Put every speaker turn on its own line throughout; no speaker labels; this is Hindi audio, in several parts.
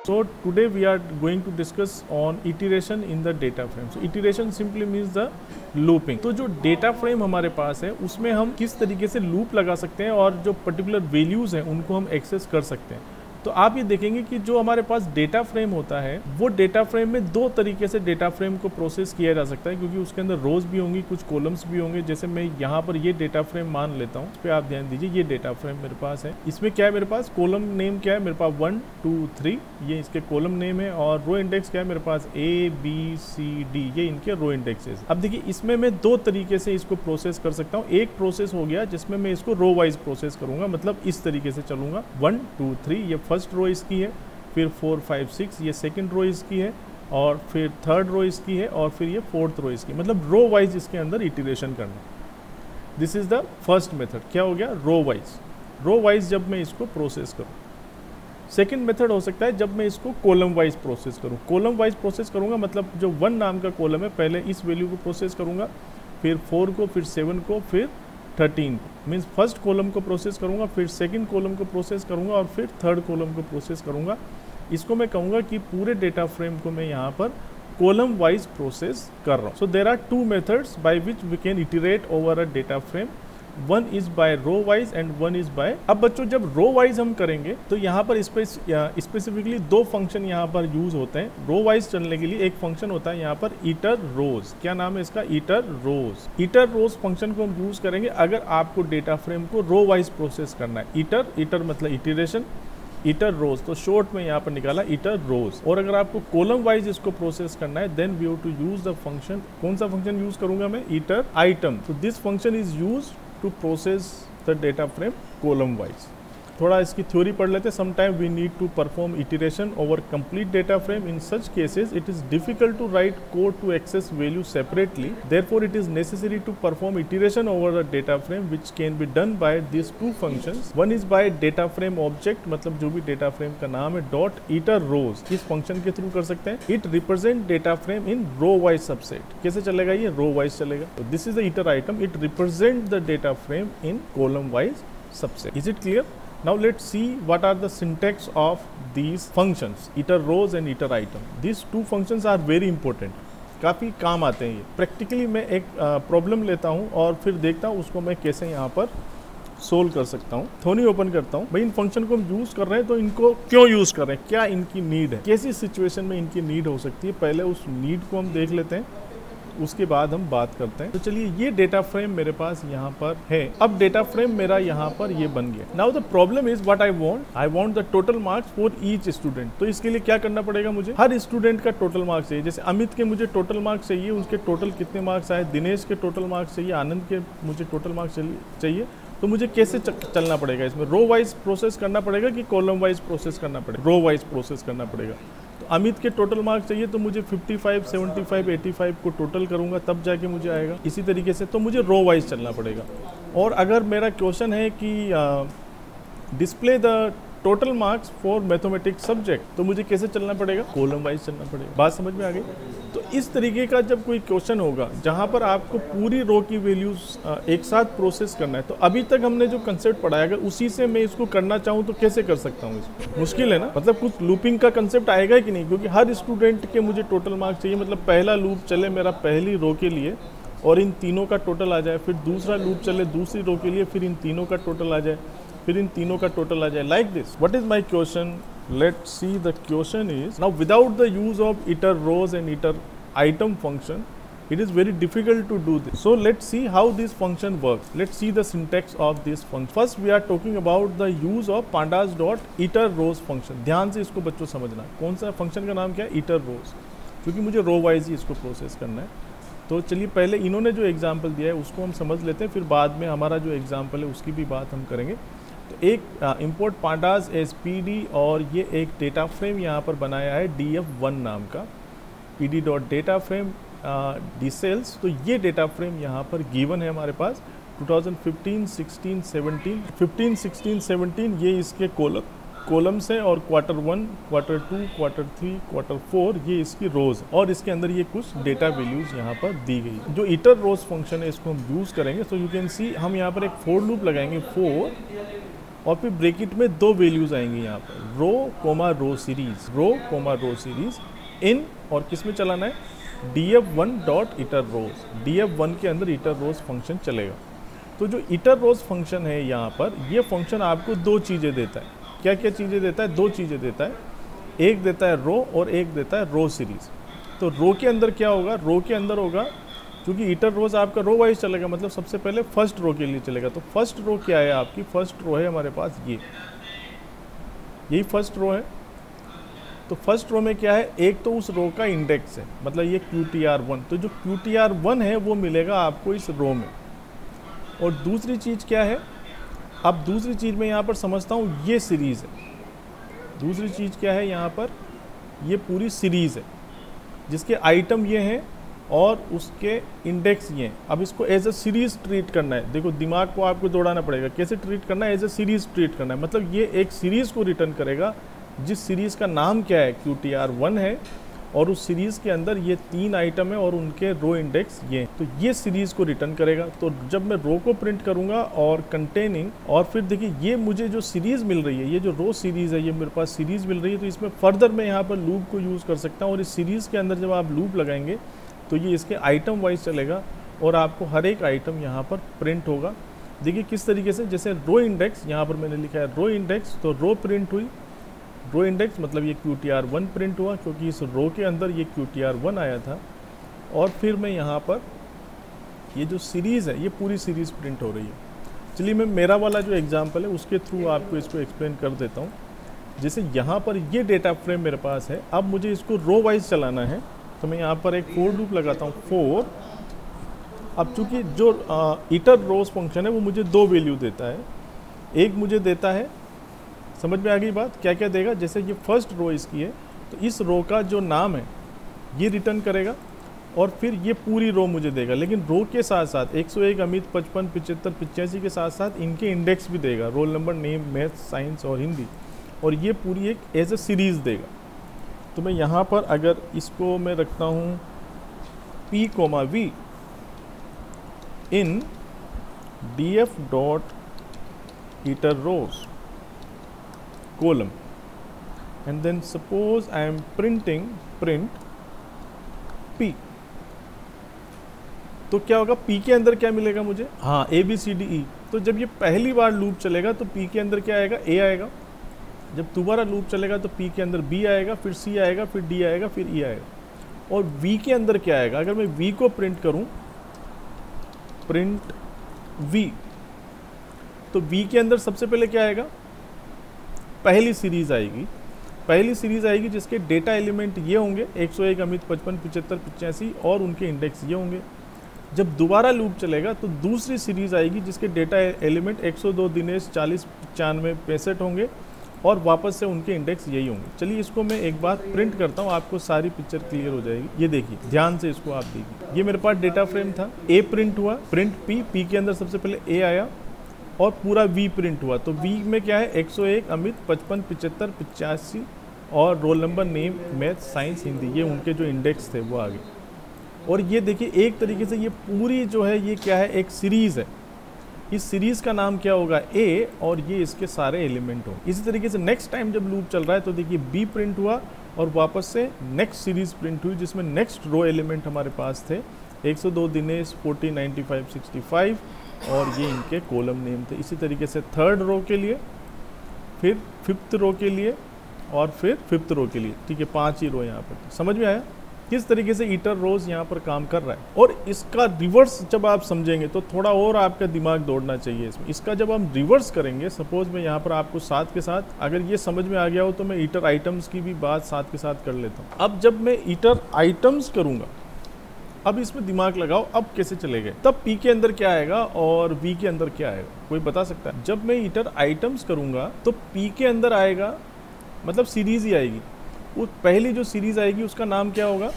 So today we are going to discuss on iteration in the data frame. So iteration simply means the looping. तो जो डेटा फ्रेम हमारे पास है उसमें हम किस तरीके से लूप लगा सकते हैं और जो पर्टिकुलर वैल्यूज हैं उनको हम एक्सेस कर सकते हैं। तो आप ये देखेंगे कि जो हमारे पास डेटा फ्रेम होता है वो डेटा फ्रेम में दो तरीके से डेटा फ्रेम को प्रोसेस किया जा सकता है, क्योंकि उसके अंदर रोज भी होंगी, कुछ कॉलम्स भी होंगे। जैसे मैं यहाँ पर ये डेटा फ्रेम मान लेता हूँ, इस पर आप ध्यान दीजिए। ये डेटा फ्रेम मेरे पास है, इसमें क्या है मेरे पास कॉलम नेम क्या है मेरे पास 1 2 3, ये इसके कॉलम नेम है, और रो इंडेक्स क्या है मेरे पास ABCD, ये इनके रो इंडेक्सेस। अब देखिए इसमें मैं दो तरीके से इसको प्रोसेस कर सकता हूँ। एक प्रोसेस हो गया जिसमें मैं इसको रो वाइज प्रोसेस करूंगा, मतलब इस तरीके से चलूंगा 1 2 3, ये फर्स्ट रो इसकी है, फिर 4 5 6 ये सेकंड रो इसकी है, और फिर थर्ड रो इसकी है, और फिर ये फोर्थ रो इसकी, मतलब रो वाइज इसके अंदर इटरेशन करना। This is the first method. क्या हो गया? रो वाइज जब मैं इसको प्रोसेस करूं। सेकंड मेथड हो सकता है जब मैं इसको कॉलम वाइज प्रोसेस करूं। कॉलम वाइज प्रोसेस करूंगा मतलब जो 1 नाम का कॉलम है पहले इस वैल्यू को प्रोसेस करूंगा, फिर 4 को, फिर 7 को, फिर 13 को। मीन्स फर्स्ट कॉलम को प्रोसेस करूंगा, फिर सेकंड कॉलम को प्रोसेस करूंगा, और फिर थर्ड कॉलम को प्रोसेस करूंगा। इसको मैं कहूंगा कि पूरे डेटा फ्रेम को मैं यहाँ पर कॉलम वाइज प्रोसेस कर रहा हूँ। So there are 2 methods by which we can iterate over a data frame. One is by row wise and one is by. अब बच्चों जब रो वाइज हम करेंगे तो यहाँ पर स्पेसिफिकली 2 फंक्शन यहाँ पर यूज होते हैं रो वाइज चलने के लिए। एक फंक्शन होता है यहाँ पर ईटर रोज। क्या नाम है इसका? ईटर रोज। ईटर रोज फंक्शन को हम यूज करेंगे अगर आपको डेटा फ्रेम को रो वाइज प्रोसेस करना है। ईटर मतलब इटरेशन, ईटर रोज, तो शॉर्ट में यहाँ पर निकाला ईटर रोज। और अगर आपको कॉलम वाइज इसको प्रोसेस करना है then we have to use the function. कौन सा फंक्शन यूज करूंगा मैं? Iteritems. तो this function is use to process the data frame column wise. थोड़ा इसकी थ्योरी पढ़ लेते हैं। Sometime we need to perform iteration over complete data frame. In such cases, it is difficult to write code to access value separately. Therefore, it is necessary to perform iteration over the data frame, which can be done by these 2 functions. One is by data frame object, मतलब जो भी data frame का नाम है dot iter rows, इस function के थ्रू कर सकते हैं। It represent data frame in row wise subset. कैसे चलेगा ये? row wise चलेगा। So this is the iter item. It represent the data frame in column wise subset. Is it clear? Now let's see what are the syntax of these functions, iter rows and iter item. These 2 functions are very important. काफ़ी काम आते हैं ये। प्रैक्टिकली मैं एक प्रॉब्लम लेता हूँ और फिर देखता हूँ उसको मैं कैसे यहाँ पर सोल्व कर सकता हूँ। थोनी ओपन करता हूँ। भाई इन फंक्शन को हम यूज़ कर रहे हैं तो इनको क्यों यूज़ कर रहे हैं, क्या इनकी नीड है, कैसी सिचुएशन में इनकी नीड हो सकती है, पहले उस नीड को हम देख लेते हैं, उसके बाद हम बात करते हैं। तो चलिए ये डेटा फ्रेम मेरे पास यहाँ पर है। अब डेटा फ्रेम मेरा यहाँ पर ये बन गया। Now the problem is what I want the total marks for each student. तो इसके लिए क्या करना पड़ेगा? मुझे हर स्टूडेंट का टोटल मार्क्स चाहिए। जैसे अमित के मुझे टोटल मार्क्स चाहिए, उसके टोटल कितने मार्क्स आए, दिनेश के टोटल मार्क्स चाहिए, आनंद के मुझे टोटल मार्क्स चाहिए। तो मुझे कैसे चलना पड़ेगा इसमें? रो वाइज प्रोसेस करना पड़ेगा कि कॉलम वाइज प्रोसेस करना पड़ेगा? रो वाइज प्रोसेस करना पड़ेगा। तो अमित के टोटल मार्क्स चाहिए तो मुझे 55 75 85 को टोटल करूंगा तब जाके मुझे आएगा। इसी तरीके से तो मुझे रो वाइज चलना पड़ेगा। और अगर मेरा क्वेश्चन है कि display the total marks for mathematics subject, तो मुझे कैसे चलना पड़ेगा? कॉलम वाइज चलना पड़ेगा। बात समझ में आ गई? तो इस तरीके का जब कोई क्वेश्चन होगा जहां पर आपको पूरी रो की वैल्यूज एक साथ प्रोसेस करना है, तो अभी तक हमने जो कंसेप्ट पढ़ाया अगर उसी से मैं इसको करना चाहूँ तो कैसे कर सकता हूँ? इसको मुश्किल है ना। मतलब कुछ लूपिंग का कंसेप्ट आएगा कि नहीं, क्योंकि हर स्टूडेंट के मुझे टोटल मार्क्स चाहिए। मतलब पहला लूप चले मेरा पहली रो के लिए और इन तीनों का टोटल आ जाए, फिर दूसरा लूप चले दूसरी रो के लिए, फिर इन तीनों का टोटल आ जाए, फिर इन तीनों का टोटल आ जाए, like this. What is my question? Let's see the question is now without the use of iter rows and iter item function it is very difficult to do this. So let's see how this function works. Let's see the syntax of this function. First we are talking about the use of pandas dot iter rows function. ध्यान से इसको बच्चों समझना। कौन सा फंक्शन का नाम क्या है? iter rows, क्योंकि मुझे रो वाइज ही इसको प्रोसेस करना है। तो चलिए पहले इन्होंने जो एग्जाम्पल दिया है उसको हम समझ लेते हैं, फिर बाद में हमारा जो एग्जाम्पल है उसकी भी बात हम करेंगे। तो एक इंपोर्ट पांडास SPD और ये एक डेटा फ्रेम यहाँ पर बनाया है df1 नाम का, pd.data frame dcells। तो ये डेटा फ्रेम यहाँ पर गिवन है हमारे पास 2015 16 17 15 16 17 ये इसके कॉलम्स हैं, और Q1 Q2 Q3 Q4 ये इसकी रोज, और इसके अंदर ये कुछ डेटा वैल्यूज यहाँ पर दी गई। जो iter rows फंक्शन है इसको हम यूज करेंगे। तो यू कैन सी हम यहाँ पर एक फॉर लूप लगाएंगे 4 और फिर ब्रैकेट में दो वैल्यूज आएंगी यहाँ पर, रो रो सीरीज इन, और किस में चलाना है, df1 डॉट इटर रोज, df1 के अंदर इटर रोज फंक्शन चलेगा। तो जो इटर रोज फंक्शन है यहाँ पर, ये फंक्शन आपको दो चीज़ें देता है। क्या क्या चीज़ें देता है, दो चीज़ें देता है, एक देता है रो और एक देता है रो सीरीज। तो रो के अंदर क्या होगा, रो के अंदर होगा, क्योंकि इटर रोज आपका रो वाइज चलेगा, मतलब सबसे पहले फर्स्ट रो के लिए चलेगा। तो फर्स्ट रो क्या है आपकी, फर्स्ट रो है हमारे पास यही फर्स्ट रो है। तो फर्स्ट रो में क्या है, एक तो उस रो का इंडेक्स है, मतलब ये QTR1, तो जो QTR1 है वो मिलेगा आपको इस रो में। और दूसरी चीज़ क्या है, अब दूसरी चीज़ मैं यहाँ पर समझता हूँ, ये सीरीज़ है। दूसरी चीज़ क्या है यहाँ पर, ये पूरी सीरीज़ है जिसके आइटम ये हैं और उसके इंडेक्स ये हैं। अब इसको एज अ सीरीज़ ट्रीट करना है। देखो दिमाग को आपको दौड़ाना पड़ेगा, कैसे ट्रीट करना है, एज अ सीरीज़ ट्रीट करना है। मतलब ये एक सीरीज़ को रिटर्न करेगा जिस सीरीज़ का नाम क्या है, QTR1 है, और उस सीरीज़ के अंदर ये 3 आइटम है और उनके रो इंडेक्स ये, तो ये सीरीज़ को रिटर्न करेगा। तो जब मैं रो को प्रिंट करूँगा और कंटेनिंग, और फिर देखिए ये मुझे जो सीरीज़ मिल रही है, ये जो रो सीरीज़ है, ये मेरे पास सीरीज़ मिल रही है, तो इसमें फर्दर मैं यहाँ पर लूप को यूज़ कर सकता हूँ। और इस सीरीज़ के अंदर जब आप लूप लगाएंगे तो ये इसके आइटम वाइज चलेगा और आपको हर एक आइटम यहाँ पर प्रिंट होगा। देखिए किस तरीके से, जैसे रो इंडेक्स यहाँ पर मैंने लिखा है रो इंडेक्स, तो रो प्रिंट हुई, रो इंडेक्स मतलब ये QTR1 प्रिंट हुआ क्योंकि इस रो के अंदर ये QTR1 आया था। और फिर मैं यहाँ पर ये जो सीरीज़ है, ये पूरी सीरीज़ प्रिंट हो रही है। चलिए मैं मेरा वाला जो एग्जांपल है उसके थ्रू आपको इसको एक्सप्लेन कर देता हूँ। जैसे यहाँ पर ये डेटा फ्रेम मेरे पास है, अब मुझे इसको रो वाइज चलाना है, तो मैं यहाँ पर एक फोर लूप लगाता हूँ, 4। अब चूँकि जो इटर रोज फंक्शन है वो मुझे दो वैल्यू देता है। एक मुझे देता है, समझ में आ गई बात, क्या क्या देगा, जैसे ये फर्स्ट रो इसकी है, तो इस रो का जो नाम है ये रिटर्न करेगा और फिर ये पूरी रो मुझे देगा। लेकिन रो के साथ साथ 101 अमित 55 75 85 के साथ साथ इनके इंडेक्स भी देगा, roll number, name, math, science और हिंदी, और ये पूरी एक एज ए सीरीज़ देगा। तो मैं यहाँ पर अगर इसको मैं रखता हूँ P, V in df dot iterrows column, and then suppose I am printing print P, तो क्या होगा, P के अंदर क्या मिलेगा मुझे, हाँ ABCDE। तो जब ये पहली बार लूप चलेगा तो P के अंदर क्या आएगा, A आएगा। जब दोबारा लूप चलेगा तो P के अंदर B आएगा, फिर C आएगा, फिर D आएगा, फिर E आएगा। और V के अंदर क्या आएगा, अगर मैं V को प्रिंट करूं, प्रिंट V, तो V के अंदर सबसे पहले क्या आएगा, पहली सीरीज़ आएगी जिसके डेटा एलिमेंट ये होंगे, 101 अमित 55 75 85 और उनके इंडेक्स ये होंगे। जब दोबारा लूप चलेगा तो दूसरी सीरीज़ आएगी जिसके डेटा एलिमेंट 102 दिनेश 40 95 65 होंगे और वापस से उनके इंडेक्स यही होंगे। चलिए इसको मैं एक बार प्रिंट करता हूँ, आपको सारी पिक्चर क्लियर हो जाएगी। ये देखिए ध्यान से इसको आप देखिए, ये मेरे पास डेटा फ्रेम था, A प्रिंट हुआ, प्रिंट P के अंदर सबसे पहले A आया और पूरा V प्रिंट हुआ। तो V में क्या है, 101 अमित 55 75 85 और roll number, name, math, science, Hindi, ये उनके जो इंडेक्स थे वो आ गए। और ये देखिए एक तरीके से ये पूरी जो है ये क्या है, एक सीरीज़ है। इस सीरीज़ का नाम क्या होगा, A, और ये इसके सारे एलिमेंट होंगे। इसी तरीके से नेक्स्ट टाइम जब लूप चल रहा है तो देखिए B प्रिंट हुआ और वापस से नेक्स्ट सीरीज़ प्रिंट हुई जिसमें नेक्स्ट रो एलिमेंट हमारे पास थे, 102 दिनेश 40 95 65 और ये इनके कॉलम नेम थे। इसी तरीके से थर्ड रो के लिए, फिर फिफ्थ रो के लिए और फिर फिफ्थ रो के लिए, ठीक है, 5 ही रो यहाँ पर। समझ में आया किस तरीके से ईटर रोज यहाँ पर काम कर रहा है। और इसका रिवर्स जब आप समझेंगे तो थोड़ा और आपका दिमाग दौड़ना चाहिए इसमें। इसका जब हम रिवर्स करेंगे, सपोज मैं यहाँ पर आपको साथ के साथ, अगर ये समझ में आ गया हो तो मैं ईटर आइटम्स की भी बात साथ के साथ कर लेता हूँ। अब जब मैं ईटर आइटम्स करूँगा, अब इसमें दिमाग लगाओ, अब कैसे चलेगा, तब P के अंदर क्या आएगा और V के अंदर क्या आएगा, कोई बता सकता है। जब मैं ईटर आइटम्स करूँगा तो P के अंदर आएगा, मतलब सीरीज़ ही आएगी। वो पहली जो सीरीज़ आएगी उसका नाम क्या होगा,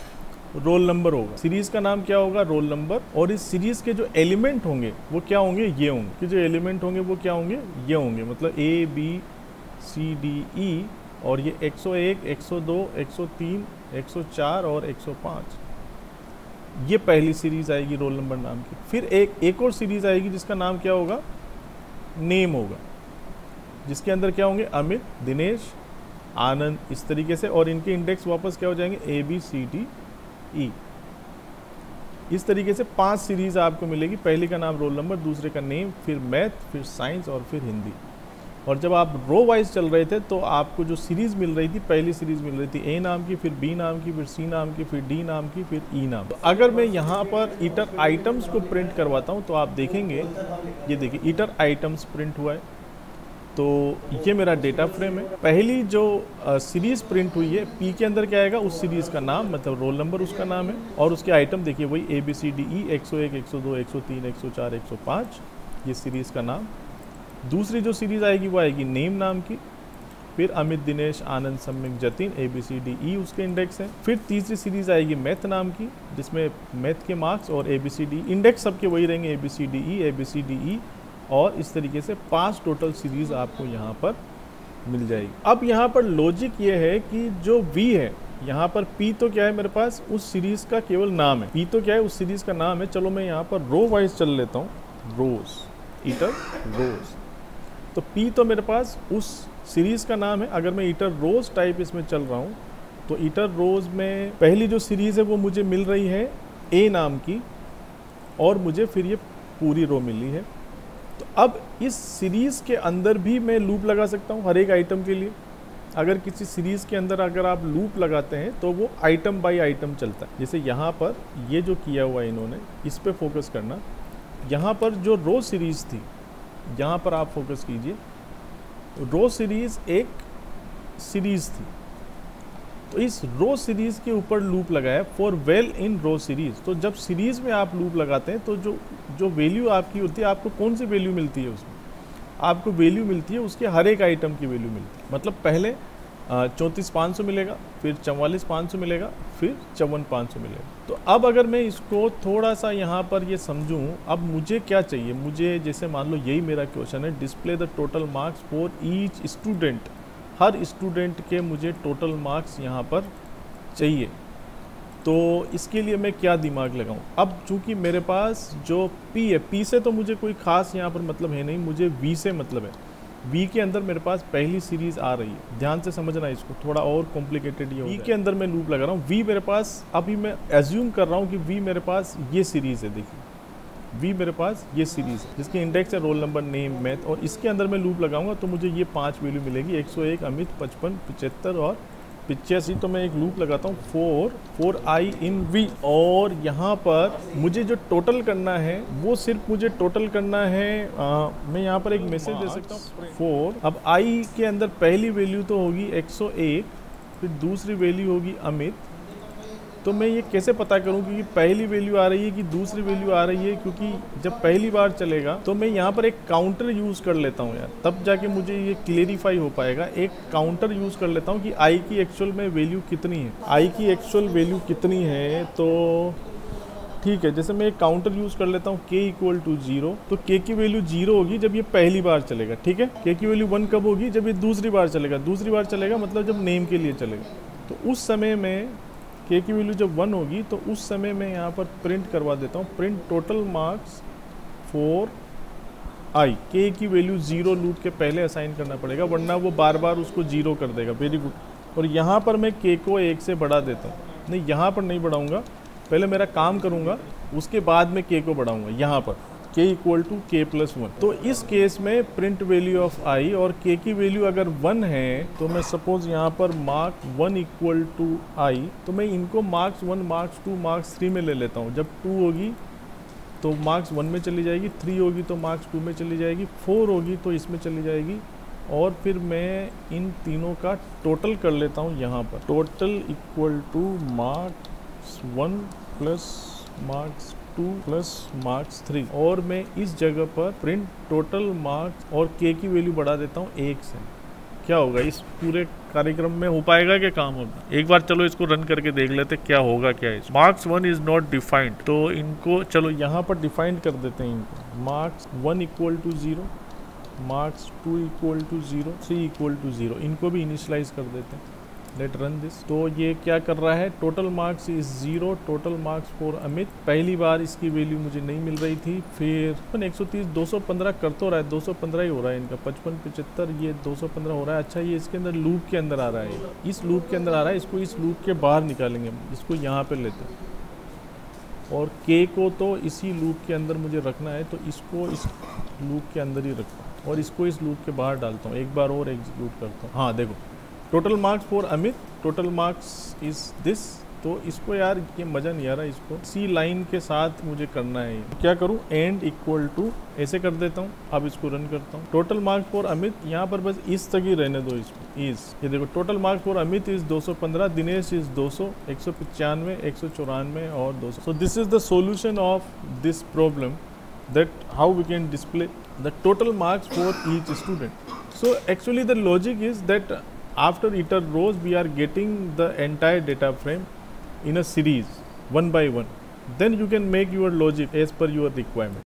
रोल नंबर होगा। सीरीज़ का नाम क्या होगा, रोल नंबर। और इस सीरीज़ के जो एलिमेंट होंगे वो क्या होंगे, ये होंगे। कि जो एलिमेंट होंगे वो क्या होंगे, ये होंगे। मतलब A B C D E, और ये 101 102 103 104 और 105, ये पहली सीरीज़ आएगी रोल नंबर नाम की। फिर एक और सीरीज़ आएगी जिसका नाम क्या होगा, नेम होगा, जिसके अंदर क्या होंगे, अमित, दिनेश, आनंद, इस तरीके से, और इनके इंडेक्स वापस क्या हो जाएंगे, ABCDE। इस तरीके से 5 सीरीज आपको मिलेगी। पहली का नाम, रोल नंबर, दूसरे का नेम, फिर मैथ, फिर साइंस और फिर हिंदी। और जब आप रो वाइज चल रहे थे तो आपको जो सीरीज़ मिल रही थी, पहली सीरीज़ मिल रही थी A नाम की, फिर B नाम की, फिर C नाम की, फिर D नाम की, फिर E नाम। तो अगर मैं यहाँ पर ईटर आइटम्स को प्रिंट करवाता हूँ तो आप देखेंगे, ये देखिए ईटर आइटम्स प्रिंट हुआ है। तो ये मेरा डेटा फ्रेम है। पहली जो सीरीज़ प्रिंट हुई है, P के अंदर क्या आएगा, उस सीरीज़ का नाम, मतलब रोल नंबर उसका नाम है, और उसके आइटम देखिए वही ABCDE 101, 102, 103, 104, 105, ये सीरीज़ का नाम। दूसरी जो सीरीज़ आएगी वो आएगी नेम नाम की, फिर अमित, दिनेश, आनंद, सम्यक, जतिन, ABCDE उसके इंडेक्स हैं। फिर तीसरी सीरीज़ आएगी मैथ नाम की, जिसमें मैथ के मार्क्स और ABCD इंडेक्स सबके वही रहेंगे, ABCDE, और इस तरीके से 5 टोटल सीरीज़ आपको यहाँ पर मिल जाएगी। अब यहाँ पर लॉजिक ये है कि जो V है, यहाँ पर P तो क्या है मेरे पास, उस सीरीज़ का केवल नाम है। P तो क्या है, उस सीरीज़ का नाम है। चलो मैं यहाँ पर रो वाइज चल लेता हूँ, रोज, ईटर रोज। तो P तो मेरे पास उस सीरीज़ का नाम है। अगर मैं ईटर रोज टाइप इसमें चल रहा हूँ तो ईटर रोज में पहली जो सीरीज़ है वो मुझे मिल रही है A नाम की, और मुझे फिर ये पूरी रो मिली है। तो अब इस सीरीज़ के अंदर भी मैं लूप लगा सकता हूँ हर एक आइटम के लिए। अगर किसी सीरीज़ के अंदर अगर आप लूप लगाते हैं तो वो आइटम बाय आइटम चलता है। जैसे यहाँ पर ये जो किया हुआ है इन्होंने, इस पे फोकस करना। यहाँ पर जो रो सीरीज़ थी, यहाँ पर आप फोकस कीजिए, रो सीरीज़ एक सीरीज़ थी, तो इस रो सीरीज़ के ऊपर लूप लगाया for val in row series. तो जब सीरीज़ में आप लूप लगाते हैं तो जो वैल्यू आपकी होती है, आपको कौन सी वैल्यू मिलती है उसमें, आपको वैल्यू मिलती है उसके हर एक आइटम की वैल्यू मिलती है। मतलब पहले 34,500 मिलेगा, फिर 44,500 मिलेगा, फिर 54,500 मिलेगा। तो अब अगर मैं इसको थोड़ा सा यहाँ पर ये समझूँ, अब मुझे क्या चाहिए, मुझे जैसे मान लो यही मेरा क्वेश्चन है, display the total marks for each student. Her student के मुझे टोटल मार्क्स यहाँ पर चाहिए। तो इसके लिए मैं क्या दिमाग लगाऊं? अब चूंकि मेरे पास जो P है, P से तो मुझे कोई ख़ास यहाँ पर मतलब है नहीं, मुझे V से मतलब है। V के अंदर मेरे पास पहली सीरीज़ आ रही है, ध्यान से समझना इसको, थोड़ा और कॉम्प्लिकेटेड ये हो V के अंदर मैं लूप लगा रहा हूँ। V मेरे पास, अभी मैं एज्यूम कर रहा हूँ कि V मेरे पास ये सीरीज़ है, देखिए V मेरे पास ये सीरीज़ है जिसकी इंडेक्स है रोल नंबर, नेम, मैथ, और इसके अंदर मैं लूप लगाऊंगा तो मुझे ये 5 वैल्यू मिलेगी, 101, अमित, 55, 75 और 85। तो मैं एक लूप लगाता हूँ for I in V, और यहाँ पर मुझे जो टोटल करना है वो सिर्फ मुझे टोटल करना है। मैं यहाँ पर एक मैसेज दे सकता हूँ for, अब I के अंदर पहली वैल्यू तो होगी 101, फिर दूसरी वैल्यू होगी अमित। तो मैं ये कैसे पता करूं कि पहली वैल्यू आ रही है कि दूसरी वैल्यू आ रही है, क्योंकि जब पहली बार चलेगा तो मैं यहाँ पर एक काउंटर यूज़ कर लेता हूँ यार, तब जाके मुझे ये क्लियरिफाई हो पाएगा। एक काउंटर यूज़ कर लेता हूँ कि आई की एक्चुअल में वैल्यू कितनी है, आई की एक्चुअल वैल्यू कितनी है। तो ठीक है, जैसे मैं एक काउंटर यूज़ कर लेता हूँ k = 0, तो k की वैल्यू 0 होगी जब ये पहली बार चलेगा, ठीक है। k की वैल्यू 1 कब होगी, जब ये दूसरी बार चलेगा। दूसरी बार चलेगा मतलब जब नेम के लिए चलेगा। तो उस समय में k की वैल्यू जब 1 होगी तो उस समय मैं यहाँ पर प्रिंट करवा देता हूँ, print total marks for I। k की वैल्यू 0 लूप के पहले असाइन करना पड़ेगा, वरना वो बार बार उसको 0 कर देगा। Very good. और यहाँ पर मैं k को 1 से बढ़ा देता हूँ, नहीं यहाँ पर नहीं बढ़ाऊँगा, पहले मेरा काम करूँगा उसके बाद में k को बढ़ाऊँगा। यहाँ पर k = k+1। तो इस केस में प्रिंट वैल्यू ऑफ I, और k की वैल्यू अगर 1 है तो मैं सपोज यहाँ पर मार्क 1 = I, तो मैं इनको मार्क्स 1, मार्क्स 2, मार्क्स 3 में ले लेता हूँ। जब 2 होगी तो मार्क्स 1 में चली जाएगी, 3 होगी तो मार्क्स 2 में चली जाएगी, 4 होगी तो इसमें चली जाएगी, और फिर मैं इन तीनों का टोटल कर लेता हूँ यहाँ पर। टोटल = मार्क्स 1 + मार्क्स 2 + मार्क्स 3, और मैं इस जगह पर प्रिंट टोटल मार्क्स और k की वैल्यू बढ़ा देता हूँ 1 से। क्या होगा इस पूरे कार्यक्रम में, हो पाएगा क्या काम होगा? एक बार चलो इसको रन करके देख लेते क्या होगा। क्या है, मार्क्स 1 इज नॉट डिफाइंड, तो इनको चलो यहाँ पर डिफाइंड कर देते हैं इनको। मार्क्स 1 = 0, मार्क्स 2 = 0, 3 = 0, इनको भी इनिशियलाइज कर देते हैं। Let run this. तो ये क्या कर रहा है, total marks is 0, total marks for Amit. पहली बार इसकी वैल्यू मुझे नहीं मिल रही थी, फिर 130 215 कर तो रहा है, 215 ही हो रहा है इनका, 55 75 ये 215 हो रहा है। अच्छा ये इसके अंदर लूप के अंदर आ रहा है, इस लूप के अंदर आ रहा है, इसको इस लूप के बाहर निकालेंगे, इसको यहाँ पे लेते हैं और k को तो इसी लूप के अंदर मुझे रखना है, तो इसको इस लूप के अंदर ही रखता हूँ और इसको इस लूप के बाहर डालता हूँ। एक बार और एग्जीक्यूट करता हूँ। हाँ देखो, total marks for Amit, total marks is this. तो इसको यार ये मज़ा नहीं आ रहा, इसको सी लाइन के साथ मुझे करना है। क्या करूँ, एंड इक्वल टू ऐसे कर देता हूँ। अब इसको रन करता हूँ। टोटल मार्क्स फॉर अमित, यहाँ पर बस इस तक ही रहने दो इसको, इज। ये देखो total marks for Amit is 215, Dinesh is 200, 195, 194 और 200। So this is the solution of this problem, that how we can display the total marks for each student. So actually the logic is that after iter rows we are getting the entire data frame in a series one by one. Then you can make your logic as per your requirement.